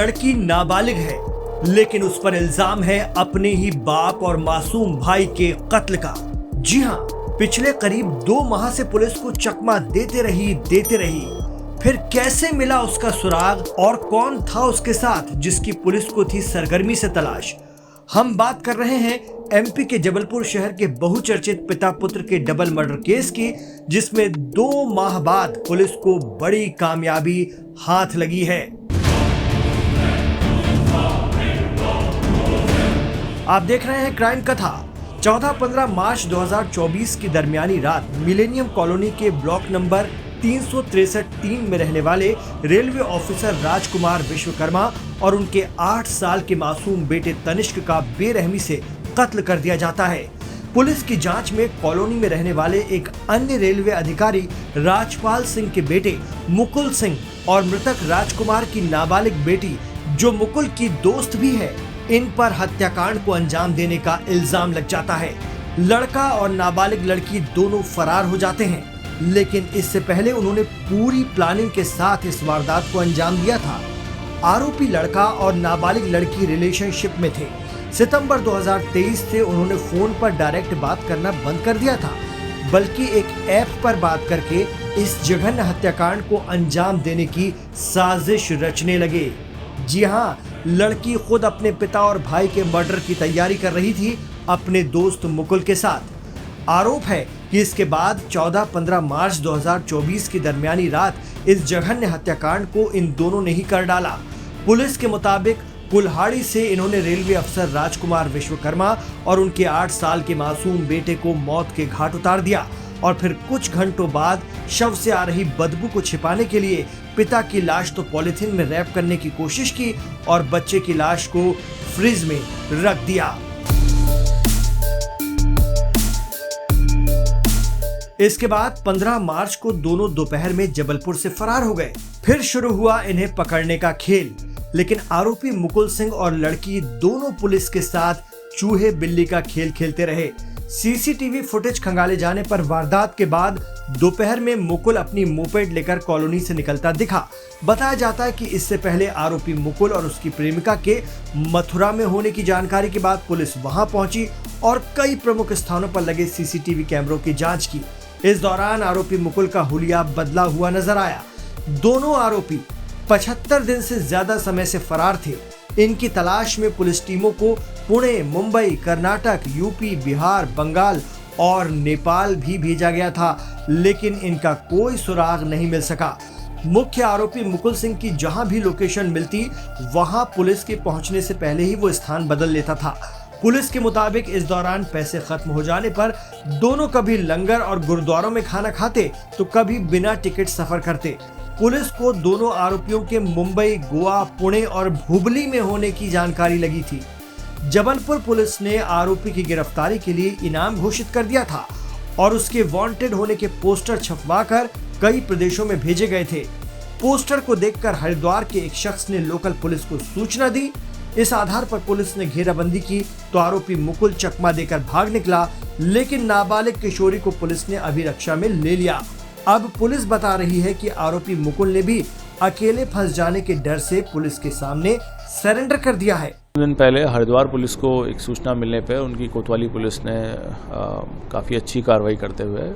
लड़की नाबालिग है, लेकिन उस पर इल्जाम है अपने ही बाप और मासूम भाई के कत्ल का। जी हाँ, पिछले करीब 2 माह से पुलिस को चकमा देते रही। फिर कैसे मिला उसका सुराग और कौन था उसके साथ जिसकी पुलिस को थी सरगर्मी से तलाश। हम बात कर रहे हैं एमपी के जबलपुर शहर के बहुचर्चित पिता पुत्र के डबल मर्डर केस की, जिसमें 2 माह बाद पुलिस को बड़ी कामयाबी हाथ लगी है। आप देख रहे हैं क्राइम कथा। 14-15 मार्च 2024 की दरमियानी रात मिलेनियम कॉलोनी के ब्लॉक नंबर 363 में रहने वाले रेलवे ऑफिसर राजकुमार विश्वकर्मा और उनके 8 साल के मासूम बेटे तनिष्क का बेरहमी से कत्ल कर दिया जाता है। पुलिस की जांच में कॉलोनी में रहने वाले एक अन्य रेलवे अधिकारी राजपाल सिंह के बेटे मुकुल सिंह और मृतक राजकुमार की नाबालिग बेटी, जो मुकुल की दोस्त भी है, इन पर हत्याकांड को अंजाम देने का इल्जाम लग जाता है। लड़का और नाबालिग लड़की दोनों फरार हो जाते हैं, लेकिन इससे पहले उन्होंने पूरी प्लानिंग के साथ इस वारदात को अंजाम दिया था। आरोपी लड़का और नाबालिग लड़की रिलेशनशिप में थे। सितंबर 2023 से उन्होंने फोन पर डायरेक्ट बात करना बंद कर दिया था, बल्कि एक ऐप पर बात करके इस जघन्य हत्याकांड को अंजाम देने की साजिश रचने लगे। जी हाँ, लड़की खुद अपने पिता और भाई के मर्डर की तैयारी कर रही थी अपने दोस्त मुकुल के साथ। आरोप है कि इसके बाद 14-15 मार्च 2024 की दरमियानी रात इस जघन्य हत्याकांड को इन दोनों ने ही कर डाला। पुलिस के मुताबिक कुल्हाड़ी से इन्होंने रेलवे अफसर राजकुमार विश्वकर्मा और उनके 8 साल के मासूम बेटे को मौत के घाट उतार दिया और फिर कुछ घंटों बाद शव से आ रही बदबू को छिपाने के लिए पिता की लाश तो पॉलिथीन में रैप करने की कोशिश की और बच्चे की लाश को फ्रिज में रख दिया। इसके बाद 15 मार्च को दोनों दोपहर में जबलपुर से फरार हो गए। फिर शुरू हुआ इन्हें पकड़ने का खेल, लेकिन आरोपी मुकुल सिंह और लड़की दोनों पुलिस के साथ चूहे बिल्ली का खेल खेलते रहे। सीसीटीवी फुटेज खंगाले जाने पर वारदात के बाद दोपहर में मुकुल अपनी मोपेड लेकर कॉलोनी से निकलता दिखा। बताया जाता है कि इससे पहले आरोपी मुकुल और उसकी प्रेमिका के मथुरा में होने की जानकारी के बाद पुलिस वहां पहुंची और कई प्रमुख स्थानों पर लगे सीसीटीवी कैमरों की जांच की। इस दौरान आरोपी मुकुल का हुलिया बदला हुआ नजर आया। दोनों आरोपी 75 दिन से ज्यादा समय से फरार थे। इनकी तलाश में पुलिस टीमों को पुणे, मुंबई, कर्नाटक, यूपी, बिहार, बंगाल और नेपाल भी भेजा गया था, लेकिन इनका कोई सुराग नहीं मिल सका। मुख्य आरोपी मुकुल सिंह की जहां भी लोकेशन मिलती, वहां पुलिस के पहुंचने से पहले ही वो स्थान बदल लेता था। पुलिस के मुताबिक इस दौरान पैसे खत्म हो जाने पर दोनों कभी लंगर और गुरुद्वारों में खाना खाते तो कभी बिना टिकट सफर करते। पुलिस को दोनों आरोपियों के मुंबई, गोवा, पुणे और हुबली में होने की जानकारी लगी थी। जबलपुर पुलिस ने आरोपी की गिरफ्तारी के लिए इनाम घोषित कर दिया था और उसके वांटेड होने के पोस्टर छपवाकर कई प्रदेशों में भेजे गए थे। पोस्टर को देखकर हरिद्वार के एक शख्स ने लोकल पुलिस को सूचना दी। इस आधार पर पुलिस ने घेराबंदी की तो आरोपी मुकुल चकमा देकर भाग निकला, लेकिन नाबालिग किशोरी को पुलिस ने अभिरक्षा में ले लिया। अब पुलिस बता रही है कि आरोपी मुकुल ने भी अकेले फंस जाने के डर से पुलिस के सामने सरेंडर कर दिया है। दिन पहले हरिद्वार पुलिस को एक सूचना मिलने पर उनकी कोतवाली पुलिस ने काफ़ी अच्छी कार्रवाई करते हुए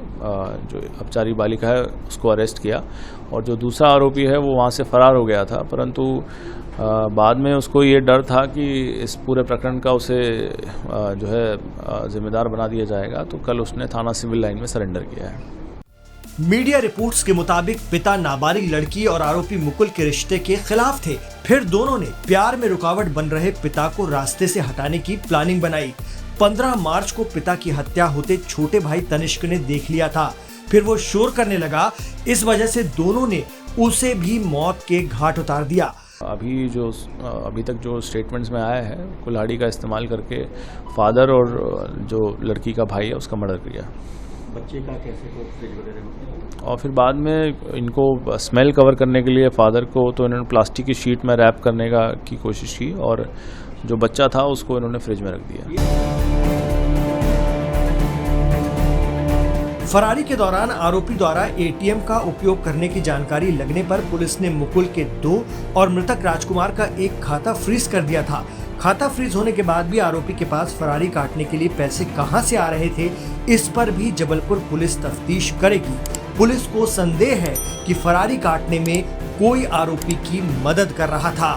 जो अपचारी बालिका है उसको अरेस्ट किया और जो दूसरा आरोपी है वो वहाँ से फरार हो गया था, परंतु बाद में उसको ये डर था कि इस पूरे प्रकरण का उसे जो है जिम्मेदार बना दिया जाएगा, तो कल उसने थाना सिविल लाइन में सरेंडर किया है। मीडिया रिपोर्ट्स के मुताबिक पिता नाबालिग लड़की और आरोपी मुकुल के रिश्ते के खिलाफ थे। फिर दोनों ने प्यार में रुकावट बन रहे पिता को रास्ते से हटाने की प्लानिंग बनाई। 15 मार्च को पिता की हत्या होते छोटे भाई तनिष्क ने देख लिया था। फिर वो शोर करने लगा, इस वजह से दोनों ने उसे भी मौत के घाट उतार दिया। अभी तक जो स्टेटमेंट्स में आया है, कुल्हाड़ी का इस्तेमाल करके फादर और जो लड़की का भाई है उसका मर्डर किया। बच्चे का कैसे फ्रिज वगैरह और फिर बाद में इनको स्मेल कवर करने के लिए फादर को तो इन्होंने प्लास्टिक की शीट में रैप करने की कोशिश की और जो बच्चा था उसको इन्होंने फ्रिज में रख दिया। फरारी के दौरान आरोपी द्वारा एटीएम का उपयोग करने की जानकारी लगने पर पुलिस ने मुकुल के 2 और मृतक राजकुमार का एक खाता फ्रीज कर दिया था। खाता फ्रीज होने के बाद भी आरोपी के पास फरारी काटने के लिए पैसे कहां से आ रहे थे, इस पर भी जबलपुर पुलिस तफ्तीश करेगी। पुलिस को संदेह है कि फरारी काटने में कोई आरोपी की मदद कर रहा था।